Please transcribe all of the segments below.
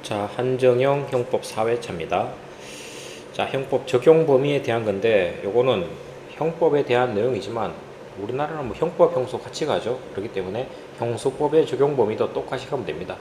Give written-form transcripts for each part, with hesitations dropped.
자, 한정형 형법 4회차입니다. 자, 형법 적용 범위에 대한 건데, 요거는 형법에 대한 내용이지만, 우리나라는 뭐 형법, 형소 같이 가죠. 그렇기 때문에 형소법의 적용 범위도 똑같이 가면 됩니다.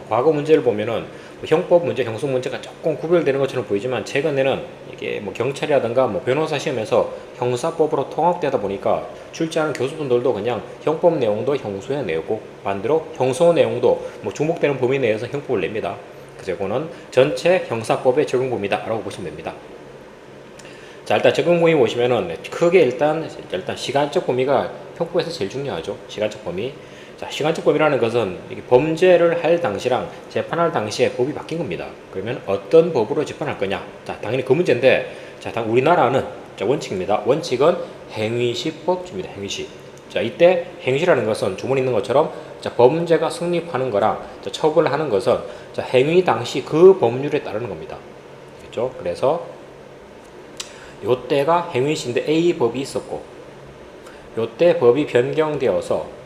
과거 문제를 보면은 뭐 형법 문제, 형소 문제가 조금 구별되는 것처럼 보이지만, 최근에는 이게 뭐 경찰이라든가 뭐 변호사 시험에서 형사법으로 통합되다 보니까 출제하는 교수분들도 그냥 형법 내용도 형소에 내고, 반대로 형소 내용도 뭐 중복되는 범위 내에서 형법을 냅니다. 그래서 이거는 전체 형사법의 적용 범위다 라고 보시면 됩니다. 자, 일단 적용 범위 보시면은 크게 일단 시간적 범위가 형법에서 제일 중요하죠. 시간적 범위. 자, 시간적 범위라는 것은 이게 범죄를 할 당시랑 재판할 당시에 법이 바뀐 겁니다. 그러면 어떤 법으로 재판할 거냐? 자, 당연히 그 문제인데, 자, 우리나라는 자, 원칙입니다. 원칙은 행위시법입니다. 행위시. 자, 이때 행위시라는 것은 주문에 있는 것처럼 자, 범죄가 성립하는 거랑 자, 처벌하는 것은 자, 행위 당시 그 법률에 따르는 겁니다. 그렇죠? 그래서 요때가 행위시인데 A법이 있었고, 요때 법이 변경되어서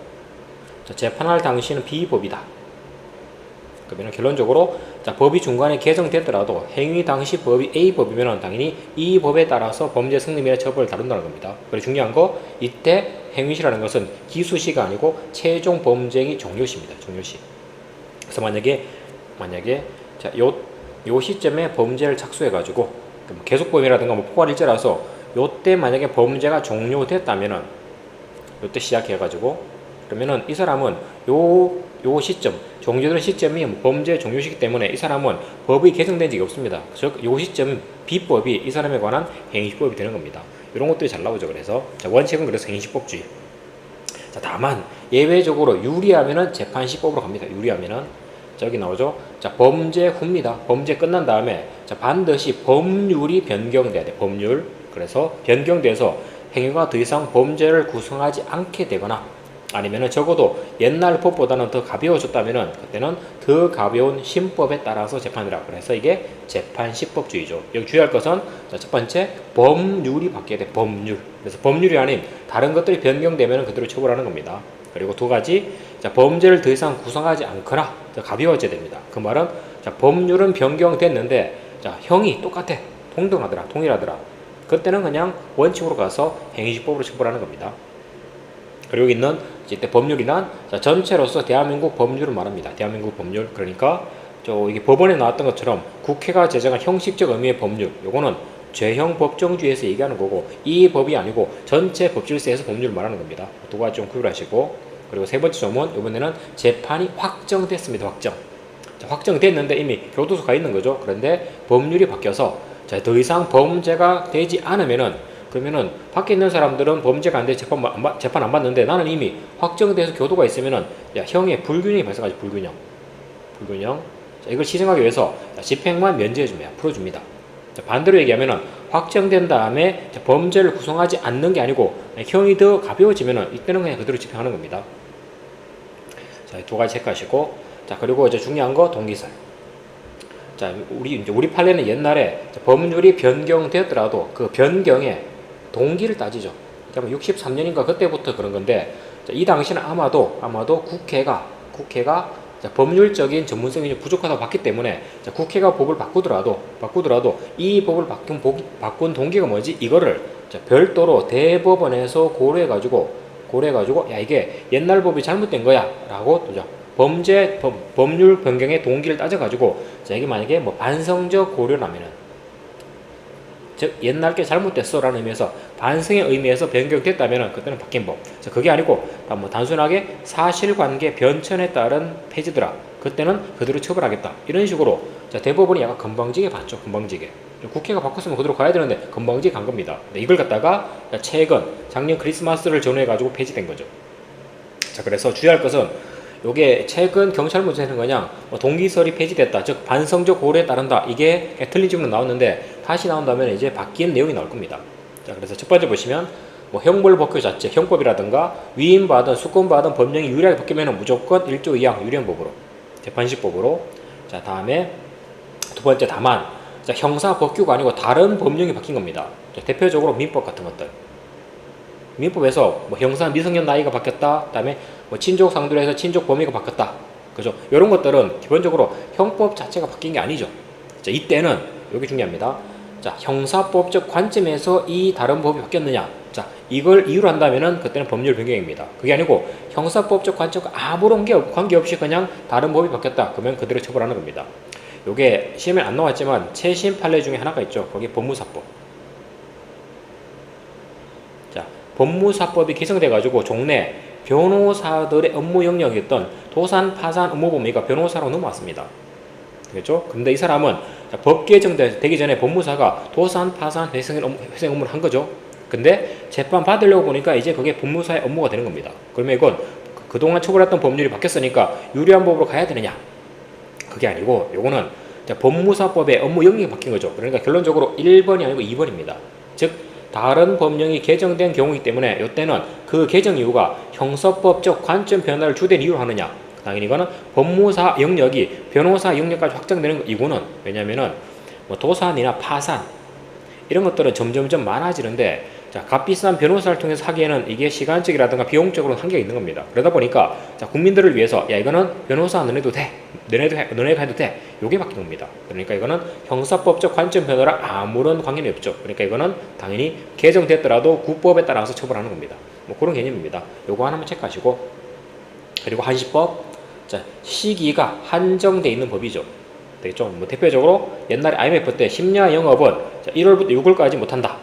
재판할 당시는 B법이다. 그러면 결론적으로 자, 법이 중간에 개정되더라도 행위 당시 법이 A법이면 당연히 이 법에 따라서 범죄 성립이나 처벌을 다룬다는 겁니다. 그리고 중요한 거 이때 행위시라는 것은 기수시가 아니고 최종 범죄의 종료시입니다. 종료시. 그래서 만약에 자, 요 시점에 범죄를 착수해가지고 계속범이라든가 뭐 포괄일제라서 요때 만약에 범죄가 종료됐다면은 요때 시작해가지고 그러면은 이 사람은 요 시점, 종료되는 시점이 범죄 종료시기 때문에 이 사람은 법이 개정된 적이 없습니다. 즉, 요 시점 B법이 이 사람에 관한 행위시법이 되는 겁니다. 이런 것들이 잘 나오죠. 그래서 자, 원칙은 그래서 행위시법주의. 자, 다만 예외적으로 유리하면은 재판시법으로 갑니다. 유리하면은 저기 나오죠. 자, 범죄 후입니다. 범죄 끝난 다음에 자, 반드시 법률이 변경돼야 돼. 법률. 그래서 변경돼서 행위가 더 이상 범죄를 구성하지 않게 되거나 아니면은 적어도 옛날 법보다는 더 가벼워졌다면은 그때는 더 가벼운 신법에 따라서 재판이라. 그래서 이게 재판시법주의죠. 여기 주의할 것은 자, 첫 번째 법률이 바뀌어야 돼. 법률. 그래서 법률이 아닌 다른 것들이 변경되면 그대로 처벌하는 겁니다. 그리고 두 가지 자, 범죄를 더 이상 구성하지 않거나 더 가벼워져야 됩니다. 그 말은 자, 법률은 변경됐는데 자, 형이 똑같아. 동일하더라. 그때는 그냥 원칙으로 가서 행위시법으로 처벌하는 겁니다. 그리고 여기 있는 이때 법률이란 전체로서 대한민국 법률을 말합니다. 대한민국 법률. 그러니까 이게 법원에 나왔던 것처럼 국회가 제정한 형식적 의미의 법률. 요거는 죄형 법정주의에서 얘기하는 거고 이 법이 아니고 전체 법질서에서 법률을 말하는 겁니다. 두 가지 좀 구별하시고 그리고 세 번째 점은 이번에는 재판이 확정됐습니다. 확정됐는데 이미 교도소 가 있는 거죠. 그런데 법률이 바뀌어서 더 이상 범죄가 되지 않으면은 그러면은 밖에 있는 사람들은 범죄가 안 돼 재판 안 받는데 나는 이미 확정돼서 교도가 있으면은 야, 형의 불균형이 발생하지. 불균형. 자, 이걸 시정하기 위해서 집행만 면제해줍니다. 풀어줍니다. 자, 반대로 얘기하면은 확정된 다음에 범죄를 구성하지 않는 게 아니고 형이 더 가벼워지면은 이때는 그냥 그대로 집행하는 겁니다. 자, 두 가지 체크하시고 자, 그리고 이제 중요한 거 동기설. 자, 우리 판례는 옛날에 법률이 변경되었더라도 그 변경에 동기를 따지죠. 그러니까 63년인가 그때부터 그런 건데 이 당시는 아마도 국회가 법률적인 전문성이 부족하다고 봤기 때문에 국회가 법을 바꾸더라도 이 법을 바꾼 동기가 뭐지? 이거를 별도로 대법원에서 고려해가지고 야, 이게 옛날 법이 잘못된 거야 라고 법률 변경의 동기를 따져가지고 이게 만약에 뭐 반성적 고려라면은 즉 옛날 게 잘못됐어 라는 의미에서 반성의 의미에서 변경됐다면 그때는 바뀐 법. 그게 아니고 뭐 단순하게 사실관계 변천에 따른 폐지더라. 그때는 그대로 처벌하겠다. 이런 식으로 대법원이 약간 건방지게 봤죠. 건방지게. 국회가 바꿨으면 그대로 가야 되는데 건방지게 간 겁니다. 이걸 갖다가 최근 작년 크리스마스를 전후해가지고 폐지된 거죠. 자, 그래서 주의할 것은 요게 최근 경찰 문제는 그냥 동기설이 폐지됐다. 즉 반성적 고려에 따른다. 이게 틀린 질문은 나왔는데 다시 나온다면 이제 바뀐 내용이 나올 겁니다. 자, 그래서 첫 번째 보시면 뭐 형벌 법규 자체, 형법이라든가 위임받은 수권받은 법령이 유리하게 바뀌면 무조건 1조 2항 유령법으로 재판시법으로. 자, 다음에 두 번째 다만 자, 형사 법규가 아니고 다른 법령이 바뀐 겁니다. 자, 대표적으로 민법 같은 것들. 민법에서 뭐 형사 미성년 나이가 바뀌었다. 그다음에 뭐 친족 상도로 해서 친족 범위가 바뀌었다. 그죠? 이런 것들은 기본적으로 형법 자체가 바뀐 게 아니죠. 자, 이때는 여기 중요합니다. 자, 형사법적 관점에서 이 다른 법이 바뀌었느냐? 자, 이걸 이유로 한다면은 그때는 법률 변경입니다. 그게 아니고 형사법적 관점과 아무런 관계없이 그냥 다른 법이 바뀌었다. 그러면 그대로 처벌하는 겁니다. 요게 시험에 안 나왔지만 최신 판례 중에 하나가 있죠. 거기 법무사법. 자, 법무사법이 개정돼 가지고 종래 변호사들의 업무 영역이었던 도산, 파산 업무 범위가 변호사로 넘어왔습니다. 그렇죠? 근데 이 사람은 법 개정되기 전에 법무사가 도산, 파산, 회생 업무를 한 거죠. 근데 재판 받으려고 보니까 이제 그게 법무사의 업무가 되는 겁니다. 그러면 이건 그동안 처벌했던 법률이 바뀌었으니까 유리한 법으로 가야 되느냐? 그게 아니고 요거는 법무사법의 업무 영역이 바뀐 거죠. 그러니까 결론적으로 1번이 아니고 2번입니다. 즉 다른 법령이 개정된 경우이기 때문에 이때는 그 개정 이유가 형사법적 관점 변화를 주된 이유로 하느냐? 당연히 이거는 법무사 영역이 변호사 영역까지 확장되는 거. 이거는 왜냐면은 뭐 도산이나 파산 이런 것들은 점점점 많아지는데, 자, 값비싼 변호사를 통해서 하기에는 이게 시간적이라든가 비용적으로 한계가 있는 겁니다. 그러다 보니까 자, 국민들을 위해서 야, 이거는 변호사 너네도 돼, 너네가 해도 돼, 요게 바뀐 겁니다. 그러니까 이거는 형사법적 관점 변화랑 아무런 관계는 없죠. 그러니까 이거는 당연히 개정됐더라도 구법에 따라서 처벌하는 겁니다. 뭐 그런 개념입니다. 요거 하나만 체크하시고, 그리고 한시법, 자, 시기가 한정돼 있는 법이죠. 되겠죠? 뭐 대표적으로 옛날에 IMF 때 심야 영업은 1월부터 6월까지 못한다.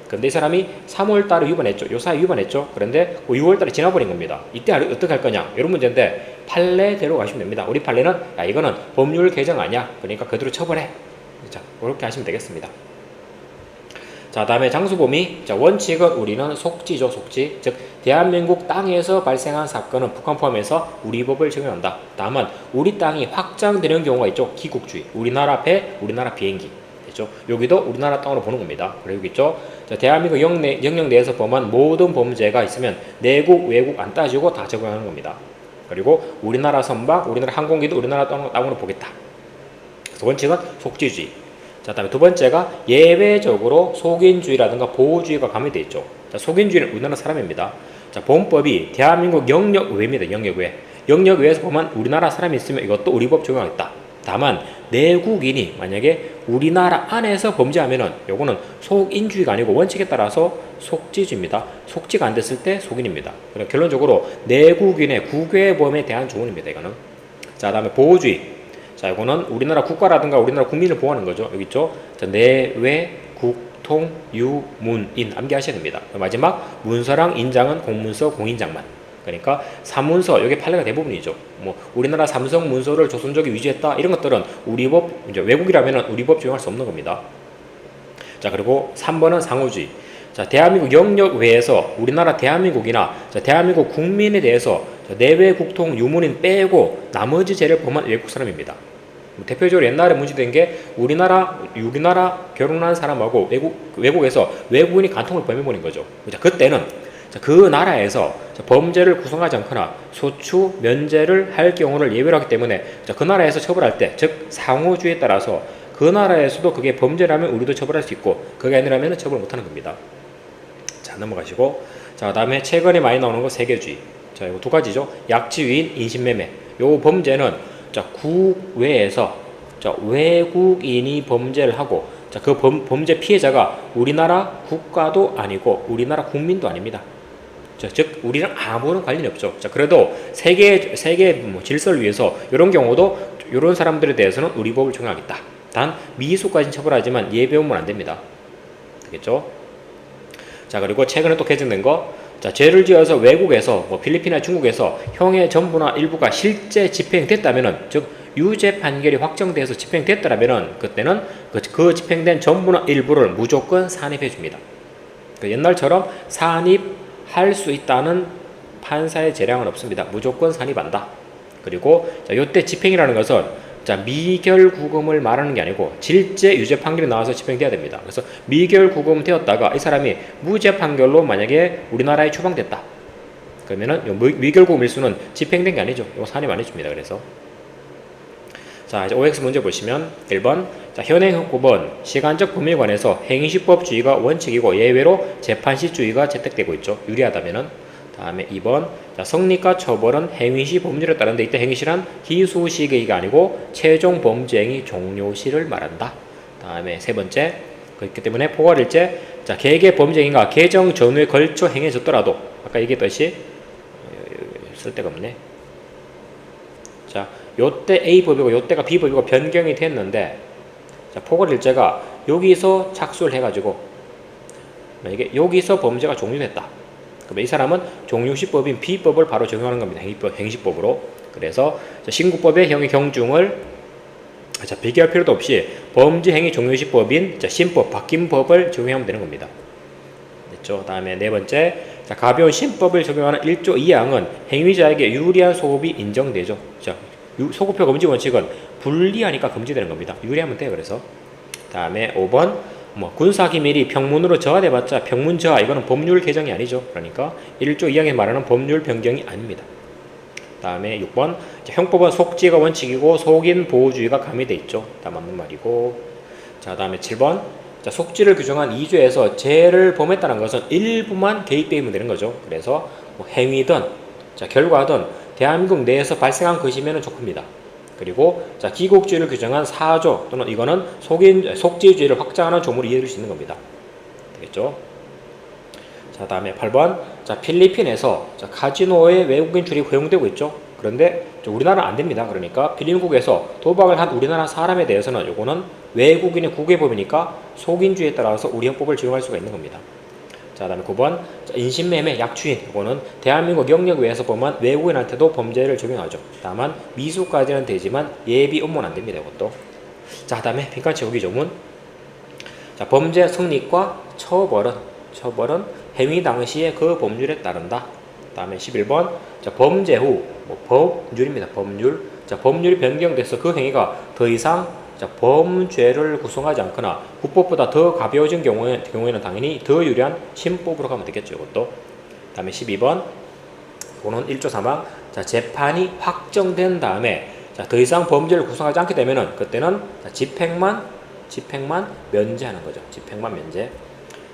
근데 이 사람이 3월 달에 위반했죠. 요 사이 위반했죠. 그런데 6월 달에 지나버린 겁니다. 이때 어떻게 할 거냐? 이런 문제인데 판례대로 가시면 됩니다. 우리 판례는 야, 이거는 법률 개정 아니야. 그러니까 그대로 처벌해. 자, 그렇게 하시면 되겠습니다. 자, 다음에 장수범위. 자, 원칙은 우리는 속지죠, 속지. 즉, 대한민국 땅에서 발생한 사건은 북한 포함해서 우리 법을 적용한다. 다만, 우리 땅이 확장되는 경우가 있죠. 기국주의. 우리나라 배, 우리나라 비행기. 됐죠? 여기도 우리나라 땅으로 보는 겁니다. 그리고 있죠. 자, 대한민국 영역 내에서 범한 모든 범죄가 있으면 내국, 외국 안 따지고 다 적용하는 겁니다. 그리고 우리나라 선박, 우리나라 항공기도 우리나라 땅으로 보겠다. 그래서 원칙은 속지주의. 자, 다음에 두 번째가 예외적으로 속인주의라든가 보호주의가 가미되어 있죠. 자, 속인주의는 우리나라 사람입니다. 자, 보험법이 대한민국 영역 외입니다. 영역 외. 영역 외에서 보면 우리나라 사람이 있으면 이것도 우리 법 적용하겠다. 다만 내국인이 만약에 우리나라 안에서 범죄하면은 요거는 속인주의가 아니고 원칙에 따라서 속지주의입니다. 속지가 안 됐을 때 속인입니다. 그러니까 결론적으로 내국인의 국외범에 대한 조언입니다. 이거는. 자, 다음에 보호주의. 자, 이거는 우리나라 국가라든가 우리나라 국민을 보호하는 거죠. 여기 있죠. 자, 내외 국통 유문인 암기하셔야 됩니다. 마지막 문서랑 인장은 공문서 공인장만. 그러니까 사문서, 이게 판례가 대부분이죠. 뭐 우리나라 삼성 문서를 조선족이 위조했다 이런 것들은 우리 법, 이제 외국이라면은 우리 법 적용할 수 없는 겁니다. 자, 그리고 3번은 상호주의. 자, 대한민국 영역 외에서 우리나라 대한민국이나 자, 대한민국 국민에 대해서 내외 국통 유문인 빼고 나머지 죄를 범한 외국 사람입니다. 대표적으로 옛날에 문제된 게 우리나라 결혼한 사람하고 외국에서 외국인이 간통을 범해버린 거죠. 자, 그때는 그 나라에서 범죄를 구성하지 않거나 소추, 면제를 할 경우를 예외로 하기 때문에 그 나라에서 처벌할 때, 즉 상호주의에 따라서 그 나라에서도 그게 범죄라면 우리도 처벌할 수 있고 그게 아니라면 처벌 못하는 겁니다. 자, 넘어가시고, 자, 다음에 최근에 많이 나오는 거 세계주의. 자, 이거 두 가지죠. 약지위인, 인신매매. 요 범죄는 자, 국외에서 자, 외국인이 범죄를 하고 자, 그 범죄 피해자가 우리나라 국가도 아니고 우리나라 국민도 아닙니다. 자, 즉 우리랑 아무런 관련이 없죠. 자, 그래도 세계 뭐 질서를 위해서 이런 경우도 이런 사람들에 대해서는 우리 법을 적용하겠다. 단 미수까지는 처벌하지만 예배우면 안 됩니다. 되겠죠? 자, 그리고 최근에 또 개정된 거, 자, 죄를 지어서 외국에서 뭐 필리핀이나 중국에서 형의 전부나 일부가 실제 집행됐다면은, 즉 유죄 판결이 확정돼서 집행됐더라면은 그때는 그 집행된 전부나 일부를 무조건 산입해 줍니다. 그 옛날처럼 산입할 수 있다는 판사의 재량은 없습니다. 무조건 산입한다. 그리고 자, 이때 집행이라는 것은 자, 미결구금을 말하는 게 아니고 실제 유죄 판결이 나와서 집행돼야 됩니다. 그래서 미결구금 되었다가 이 사람이 무죄 판결로 만약에 우리나라에 추방됐다. 그러면은 미결구금 일수는 집행된 게 아니죠. 이거 산입 안 해줍니다. 그래서 자, 이제 OX 문제 보시면 1번, 자, 현행헌법은 시간적 범위에 관해서 행시법주의가 원칙이고 예외로 재판시주의가 채택되고 있죠. 유리하다면은. 다음에 2번 자, 성립과 처벌은 행위시 법률에 따른데 이때 행위시란 기수시가 아니고 최종 범죄 행위 종료시를 말한다. 다음에 세 번째 그렇기 때문에 포괄일제 자 개개 범죄 행위가 개정 전후에 걸쳐 행해졌더라도 아까 얘기했듯이 쓸 데가 없네. 자 요때 A법이고 요때가 B법이고 변경이 됐는데 자 포괄일제가 여기서 착수를 해가지고 만약에 여기서 범죄가 종료됐다. 그러면 이 사람은 종료시법인 B법을 바로 적용하는 겁니다. 행시법으로. 그래서 신구법의 형의 경중을 비교할 필요도 없이 범죄 행위 종료시법인 신법, 바뀐 법을 적용하면 되는 겁니다. 됐죠? 다음에 네 번째, 가벼운 신법을 적용하는 1조 2항은 행위자에게 유리한 소급이 인정되죠. 소급표 금지 원칙은 불리하니까 금지되는 겁니다. 유리하면 돼요. 그래서 다음에 5번 군사기밀이 평문으로 저하돼봤자 평문 저하 이거는 법률 개정이 아니죠. 그러니까 1조 2항에 말하는 법률 변경이 아닙니다. 다음에 6번 형법은 속죄가 원칙이고 속인 보호주의가 가미돼 있죠. 다 맞는 말이고 자 다음에 7번 속죄를 규정한 2조에서 죄를 범했다는 것은 일부만 개입되면 되는 거죠. 그래서 행위든 결과든 대한민국 내에서 발생한 것이면 좋습니다. 그리고 기국주의를 규정한 4조 또는 이거는 속죄주의를 확장하는 조문을 이해할 수 있는 겁니다. 되겠죠? 자 다음에 8번 필리핀에서 카지노에 외국인 출입 허용되고 있죠. 그런데 우리나라는 안 됩니다. 그러니까 필리핀국에서 도박을 한 우리나라 사람에 대해서는 요거는 외국인의 국외법이니까 속인주의에 따라서 우리 형법을 적용할 수가 있는 겁니다. 자 다음에 9번 인신매매 약주인 이거는 대한민국 영역 외에서 범한 외국인한테도 범죄를 적용하죠. 다만 미수까지는 되지만 예비 업무는 안 됩니다. 이것도. 자 다음에 빈칸 채우기 조문 범죄 성립과 처벌은 행위 당시에 그 법률에 따른다. 다음에 11번 범죄 후 법률입니다. 법률이 변경돼서 그 행위가 더 이상 범죄를 구성하지 않거나 국법보다 더 가벼워진 경우에는 당연히 더 유리한 신법으로 가면 되겠죠. 이것도. 다음에 12번 이거는 1조 3항 재판이 확정된 다음에 더 이상 범죄를 구성하지 않게 되면은 그때는 집행만 면제하는 거죠. 집행만 면제.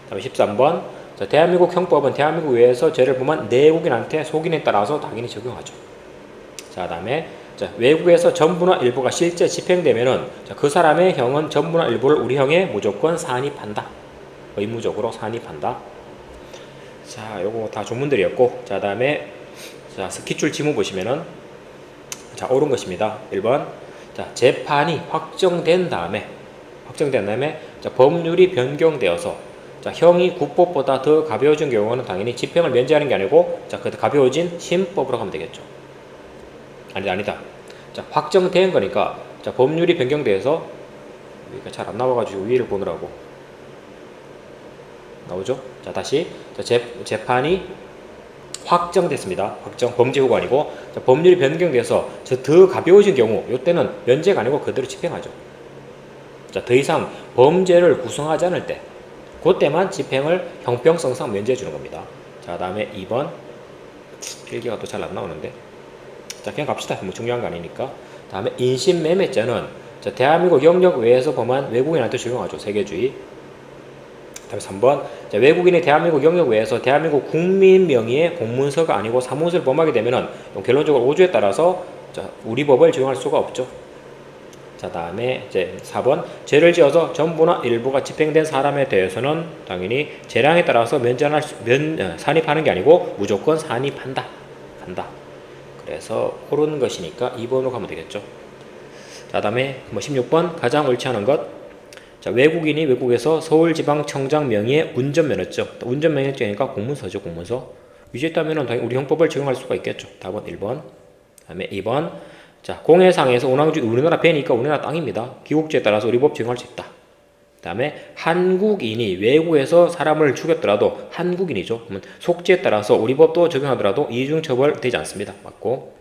다음에 13번 대한민국 형법은 대한민국 외에서 죄를 범한 내국인한테 속인에 따라서 당연히 적용하죠. 자 다음에 외국에서 전부나 일부가 실제 집행되면은 그 사람의 형은 전부나 일부를 우리 형에 무조건 산입한다. 의무적으로 산입한다. 자 요거 다 조문들이었고 자 다음에 스키줄 지문 보시면은 옳은 것입니다. 1번 재판이 확정된 다음에 법률이 변경되어서 형이 국법보다 더 가벼워진 경우는 당연히 집행을 면제하는 게 아니고 그 가벼워진 신법으로 가면 되겠죠. 아니다. 확정된 거니까 법률이 변경돼서 잘 안 나와가지고 위를 보느라고 나오죠. 다시 재판이 확정됐습니다. 범죄 후가 아니고 법률이 변경돼서 더 가벼워진 경우 이때는 면제가 아니고 그대로 집행하죠. 더 이상 범죄를 구성하지 않을 때 그때만 집행을 형평성상 면제해 주는 겁니다. 자 다음에 2번 필기가 또 잘 안 나오는데 그냥 갑시다. 중요한 거 아니니까. 다음에 인신매매죄는 대한민국 영역 외에서 범한 외국인한테 적용하죠. 세계주의. 다음에 3번 외국인이 대한민국 영역 외에서 대한민국 국민 명의의 공문서가 아니고 사무소를 범하게 되면은 결론적으로 5조에 따라서 우리 법을 적용할 수가 없죠. 자 다음에 4번 죄를 지어서 전부나 일부가 집행된 사람에 대해서는 당연히 재량에 따라서 산입하는 게 아니고 무조건 산입한다. 그래서 옳은 것이니까 2번으로 가면 되겠죠. 자 다음에 16번 가장 옳지 않은 것 외국인이 외국에서 서울지방청장 명의의 운전면허증 운전면허증이니까 공문서죠. 공문서 위조했다면 당연히 우리 형법을 적용할 수가 있겠죠. 답은 1번. 다음에 2번 공해상에서 운항중이 우리나라 배니까 우리나라 땅입니다. 기국주의에 따라서 우리 법 적용할 수 있다. 다음에 한국인이 외국에서 사람을 죽였더라도 한국인이죠. 그러면 속죄에 따라서 우리 법도 적용하더라도 이중처벌 되지 않습니다. 맞고.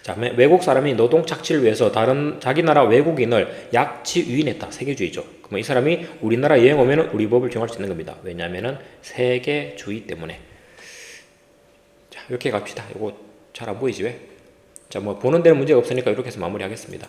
다음에 외국 사람이 노동 착취를 위해서 다른 자기 나라 외국인을 약치 유인했다. 세계주의죠. 그러면 이 사람이 우리나라 여행 오면 우리 법을 적용할 수 있는 겁니다. 왜냐하면 세계주의 때문에. 자 이렇게 갑시다. 이거 잘 안 보이지 왜? 보는 데는 문제가 없으니까 이렇게 해서 마무리하겠습니다.